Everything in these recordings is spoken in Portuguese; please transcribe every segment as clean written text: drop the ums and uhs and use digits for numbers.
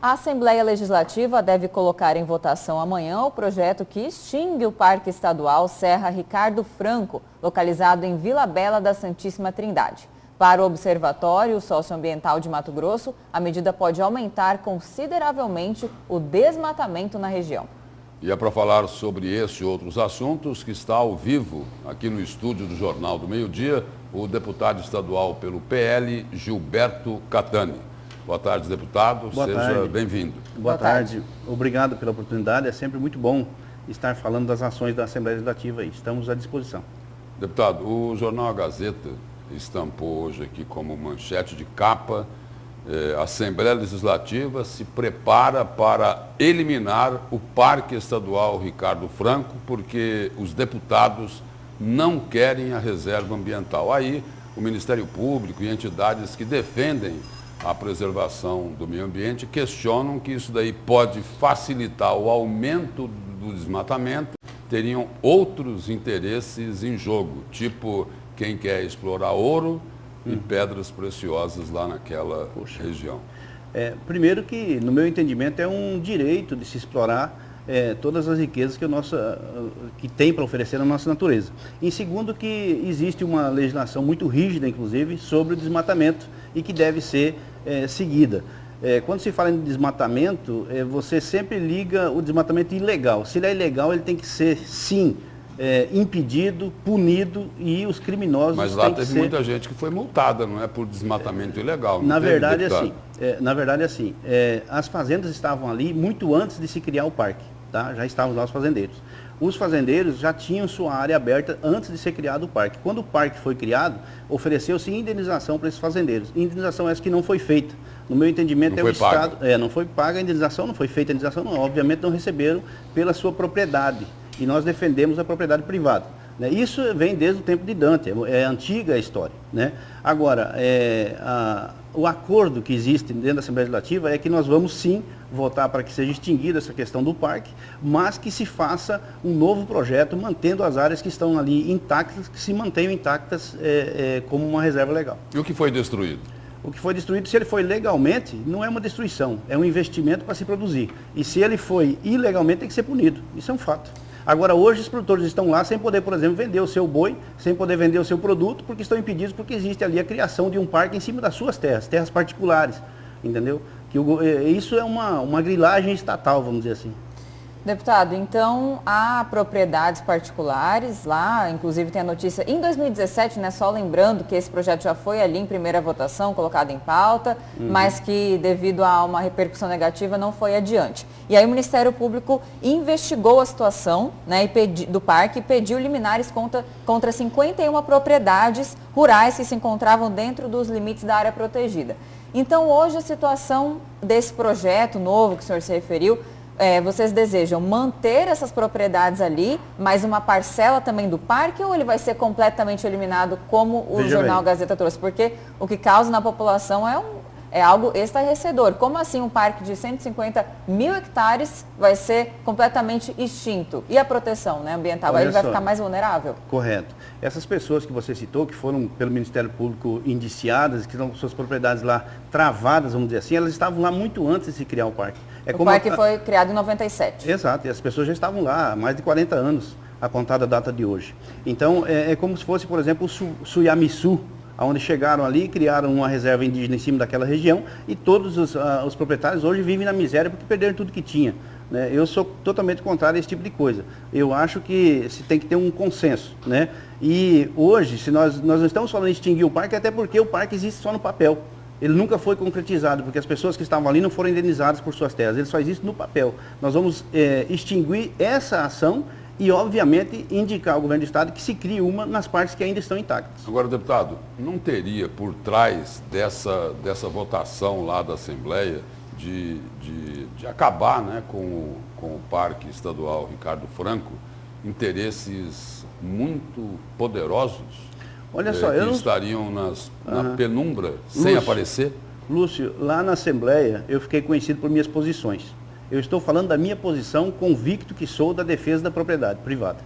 A Assembleia Legislativa deve colocar em votação amanhã o projeto que extingue o Parque Estadual Serra Ricardo Franco, localizado em Vila Bela da Santíssima Trindade. Para o Observatório Socioambiental de Mato Grosso, a medida pode aumentar consideravelmente o desmatamento na região. E é para falar sobre esse e outros assuntos que está ao vivo aqui no estúdio do Jornal do Meio-Dia, o deputado estadual pelo PL, Gilberto Catani. Boa tarde, deputado. Seja bem-vindo. Boa tarde. Obrigado pela oportunidade. É sempre muito bom estar falando das ações da Assembleia Legislativa aí. Estamos à disposição. Deputado, o jornal A Gazeta estampou hoje aqui como manchete de capa: a Assembleia Legislativa se prepara para eliminar o Parque Estadual Ricardo Franco porque os deputados não querem a reserva ambiental. Aí o Ministério Público e entidades que defendem a preservação do meio ambiente questionam que isso daí pode facilitar o aumento do desmatamento, teriam outros interesses em jogo, tipo quem quer explorar ouro e pedras preciosas lá naquela região. Primeiro que, no meu entendimento, é um direito de se explorar todas as riquezas que tem para oferecer a nossa natureza. Em segundo, que existe uma legislação muito rígida, inclusive, sobre o desmatamento e que deve ser seguida. Quando se fala em desmatamento, você sempre liga o desmatamento ilegal. Se ele é ilegal, ele tem que ser, sim, impedido, punido, e os criminosos Mas lá teve muita gente que foi multada, não é, por desmatamento ilegal. Na verdade, assim, as fazendas estavam ali muito antes de se criar o parque, tá? Já estavam lá os fazendeiros. Os fazendeiros já tinham sua área aberta antes de ser criado o parque. Quando o parque foi criado, ofereceu-se indenização para esses fazendeiros. Indenização essa que não foi feita. No meu entendimento, o Estado... não foi paga a indenização, não foi feita a indenização, não. Obviamente não receberam pela sua propriedade. E nós defendemos a propriedade privada. Né? Isso vem desde o tempo de Dante, é antiga a história. Né? Agora, o acordo que existe dentro da Assembleia Legislativa é que nós vamos sim votar para que seja extinguida essa questão do parque, mas que se faça um novo projeto mantendo as áreas que estão ali intactas, que se mantenham intactas como uma reserva legal. E o que foi destruído? O que foi destruído, se ele foi legalmente, não é uma destruição, é um investimento para se produzir. E se ele foi ilegalmente, tem que ser punido. Isso é um fato. Agora, hoje os produtores estão lá sem poder, por exemplo, vender o seu boi, sem poder vender o seu produto, porque estão impedidos, porque existe ali a criação de um parque em cima das suas terras particulares, entendeu? Isso é uma grilagem estatal, vamos dizer assim. Deputado, então há propriedades particulares lá, inclusive tem a notícia em 2017, né, só lembrando que esse projeto já foi ali em primeira votação, colocado em pauta, mas que devido a uma repercussão negativa não foi adiante. E aí o Ministério Público investigou a situação, né, do parque e pediu liminares contra 51 propriedades rurais que se encontravam dentro dos limites da área protegida. Então hoje a situação desse projeto novo que o senhor se referiu, vocês desejam manter essas propriedades ali, mas uma parcela também do parque, ou ele vai ser completamente eliminado como o Jornal Gazeta trouxe? Porque o que causa na população é algo estarrecedor. Como assim um parque de 150 mil hectares vai ser completamente extinto? E a proteção, né, ambiental? Aí ele vai ficar mais vulnerável? Correto. Essas pessoas que você citou, que foram pelo Ministério Público indiciadas, que estão com suas propriedades lá travadas, vamos dizer assim, elas estavam lá muito antes de se criar o parque. O parque foi criado em 97. Exato, e as pessoas já estavam lá há mais de 40 anos, a contar da data de hoje. Então, é como se fosse, por exemplo, o Suiamiçu, onde chegaram ali e criaram uma reserva indígena em cima daquela região, e todos os proprietários hoje vivem na miséria porque perderam tudo que tinha. Né? Eu sou totalmente contrário a esse tipo de coisa. Eu acho que se tem que ter um consenso. Né? E hoje, se nós não estamos falando em extinguir o parque, até porque o parque existe só no papel. Ele nunca foi concretizado, porque as pessoas que estavam ali não foram indenizadas por suas terras. Ele só existe no papel. Nós vamos extinguir essa ação e, obviamente, indicar ao governo do Estado que se crie uma nas partes que ainda estão intactas. Agora, deputado, não teria por trás dessa votação lá da Assembleia de acabar, né, com o Parque Estadual Ricardo Franco interesses muito poderosos? Olha só, que estariam na penumbra, sem aparecer? Lúcio, lá na Assembleia eu fiquei conhecido por minhas posições. Eu estou falando da minha posição, convicto que sou da defesa da propriedade privada.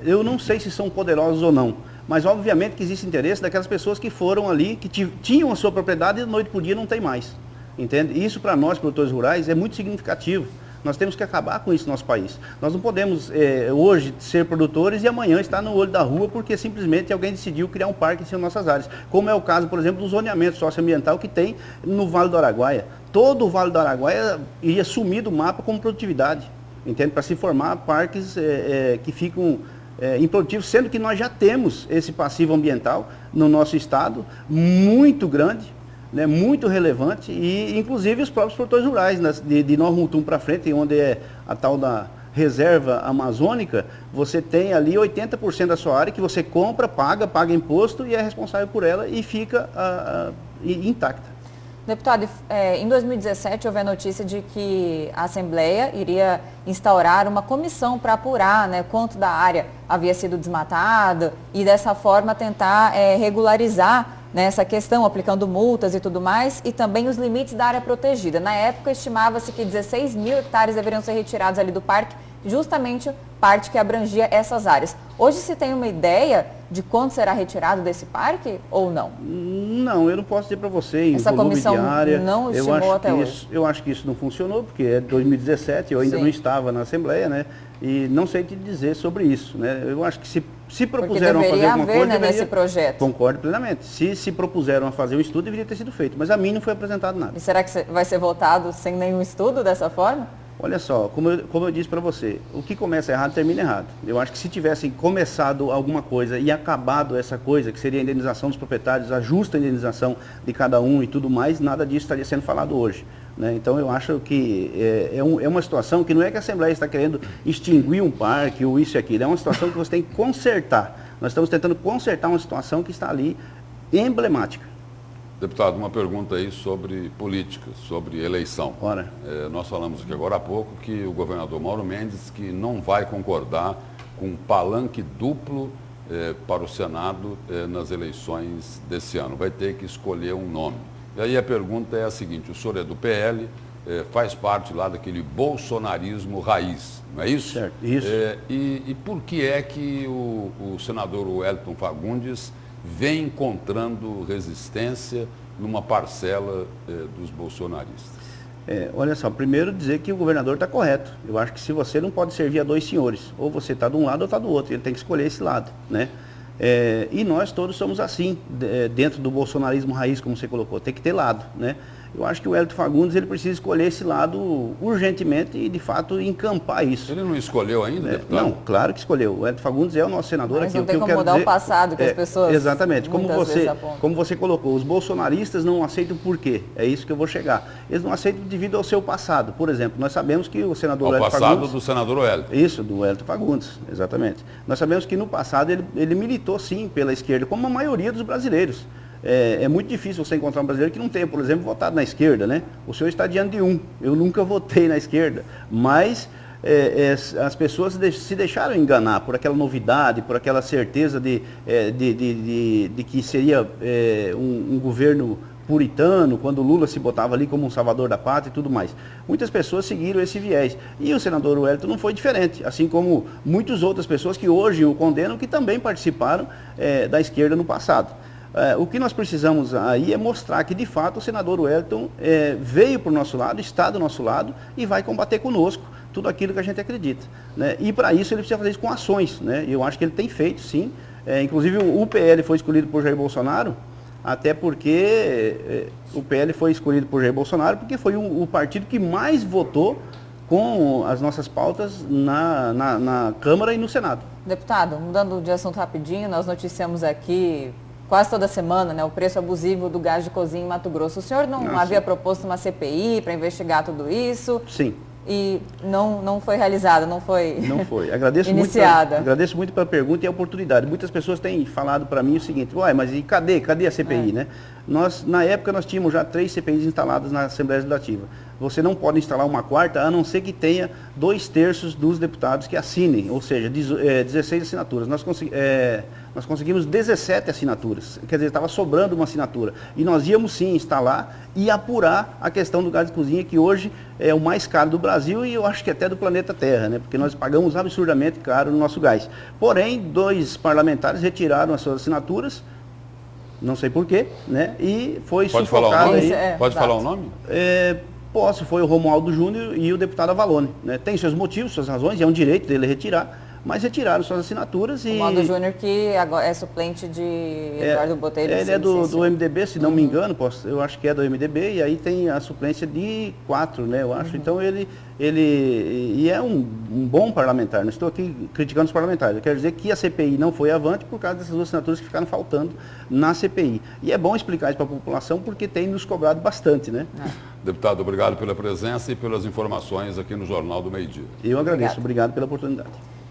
Eu não sei se são poderosos ou não, mas obviamente que existe interesse daquelas pessoas que foram ali, que tinham a sua propriedade e da noite por dia não tem mais. entende? Isso para nós, produtores rurais, é muito significativo. Nós temos que acabar com isso no nosso país. Nós não podemos hoje ser produtores e amanhã estar no olho da rua porque simplesmente alguém decidiu criar um parque em nossas áreas. Como é o caso, por exemplo, do zoneamento socioambiental que tem no Vale do Araguaia. Todo o Vale do Araguaia iria sumir do mapa como produtividade, entende? Para se formar parques que ficam improdutivos, sendo que nós já temos esse passivo ambiental no nosso estado muito grande, né, muito relevante, e inclusive os próprios produtores rurais, de Nova Mutum para frente, onde é a tal da reserva amazônica, você tem ali 80% da sua área que você compra, paga imposto e é responsável por ela e fica intacta. Deputado, em 2017 houve a notícia de que a Assembleia iria instaurar uma comissão para apurar, né, quanto da área havia sido desmatada e dessa forma tentar regularizar, né, essa questão, aplicando multas e tudo mais, e também os limites da área protegida. Na época, estimava-se que 16 mil hectares deveriam ser retirados ali do parque, justamente parte que abrangia essas áreas. Hoje se tem uma ideia de quanto será retirado desse parque ou não? Não, eu não posso dizer para você em essa volume comissão de área. não estimou até hoje. Eu acho que isso não funcionou, porque é 2017, eu ainda não estava na Assembleia, né? E não sei te dizer sobre isso, né? Eu acho que se propuseram a fazer alguma coisa, né, nesse projeto. Concordo plenamente. Se propuseram a fazer um estudo, deveria ter sido feito, mas a mim não foi apresentado nada. E será que vai ser votado sem nenhum estudo dessa forma? Olha só, como eu disse para você, o que começa errado termina errado. Eu acho que se tivessem começado alguma coisa e acabado essa coisa, que seria a indenização dos proprietários, a justa indenização de cada um e tudo mais, nada disso estaria sendo falado hoje, né? Então eu acho que é uma situação que não é que a Assembleia está querendo extinguir um parque ou isso e aquilo, é uma situação que você tem que consertar. Nós estamos tentando consertar uma situação que está ali emblemática. Deputado, uma pergunta aí sobre política, sobre eleição. Ora. Nós falamos aqui agora há pouco que o governador Mauro Mendes que não vai concordar com um palanque duplo para o Senado nas eleições desse ano. Vai ter que escolher um nome. E aí a pergunta é a seguinte, o senhor é do PL, faz parte lá daquele bolsonarismo raiz, não é isso? Certo, isso. E por que é que o senador Wellington Fagundes vem encontrando resistência numa parcela dos bolsonaristas? Olha só, primeiro dizer que o governador está correto. Eu acho que se você não pode servir a dois senhores, ou você está de um lado ou está do outro, ele tem que escolher esse lado, né? E nós todos somos assim, dentro do bolsonarismo raiz, como você colocou, tem que ter lado, né? Eu acho que o Wellington Fagundes ele precisa escolher esse lado urgentemente e, de fato, encampar isso. Ele não escolheu ainda, deputado? Não, claro que escolheu. O Wellington Fagundes é o nosso senador Mas aqui. não tem como mudar o passado que as pessoas exatamente. vezes Como você colocou, os bolsonaristas não aceitam por quê? É isso que eu vou chegar. Eles não aceitam devido ao seu passado. Por exemplo, nós sabemos que o senador Wellington Fagundes... O passado do senador Wellington. Isso, do Wellington Fagundes, exatamente. Nós sabemos que no passado ele militou, sim, pela esquerda, como a maioria dos brasileiros. É muito difícil você encontrar um brasileiro que não tenha, por exemplo, votado na esquerda, né? O senhor está diante de um. Eu nunca votei na esquerda, mas as pessoas se deixaram enganar por aquela novidade, por aquela certeza de que seria um governo puritano, quando o Lula se botava ali como um salvador da pátria e tudo mais. Muitas pessoas seguiram esse viés. E o senador Wellington não foi diferente, assim como muitas outras pessoas que hoje o condenam, que também participaram da esquerda no passado. O que nós precisamos aí é mostrar que, de fato, o senador Wellington veio para o nosso lado, está do nosso lado e vai combater conosco tudo aquilo que a gente acredita, né? E para isso ele precisa fazer isso com ações, né? E eu acho que ele tem feito, sim. Inclusive o PL foi escolhido por Jair Bolsonaro, até porque o PL foi escolhido por Jair Bolsonaro porque foi o partido que mais votou com as nossas pautas na Câmara e no Senado. Deputado, mudando de assunto rapidinho, nós noticiamos aqui quase toda semana, né, o preço abusivo do gás de cozinha em Mato Grosso. O senhor não havia proposto uma CPI para investigar tudo isso? Sim. E não foi realizada, não foi iniciada. Agradeço muito pela pergunta e a oportunidade. Muitas pessoas têm falado para mim o seguinte, uai, mas e cadê a CPI, né? Na época nós tínhamos já 3 CPIs instaladas na Assembleia Legislativa. Você não pode instalar uma quarta, a não ser que tenha 2/3 dos deputados que assinem, ou seja, 16 assinaturas. Nós conseguimos 17 assinaturas, quer dizer, estava sobrando uma assinatura. E nós íamos sim instalar e apurar a questão do gás de cozinha, que hoje é o mais caro do Brasil e eu acho que até do planeta Terra, né? Porque nós pagamos absurdamente caro no nosso gás. Porém, 2 parlamentares retiraram as suas assinaturas não sei porquê, né? E foi Pode falar o sufocado nome? aí. Pode exato. falar o nome? Posso, foi o Romualdo Júnior e o deputado Avalone. Né? Tem seus motivos, suas razões, e é um direito dele retirar, mas retiraram suas assinaturas e... O Modo Júnior, que agora é suplente de Eduardo Botelho. Ele é do MDB, se não me engano, eu acho que é do MDB, e aí tem a suplência de 4, né, eu acho. Então ele é um bom parlamentar, não estou aqui criticando os parlamentares, eu quero dizer que a CPI não foi avante por causa dessas duas assinaturas que ficaram faltando na CPI. E é bom explicar isso para a população, porque tem nos cobrado bastante, né? Deputado, obrigado pela presença e pelas informações aqui no Jornal do Meio Dia. Eu agradeço, obrigado pela oportunidade.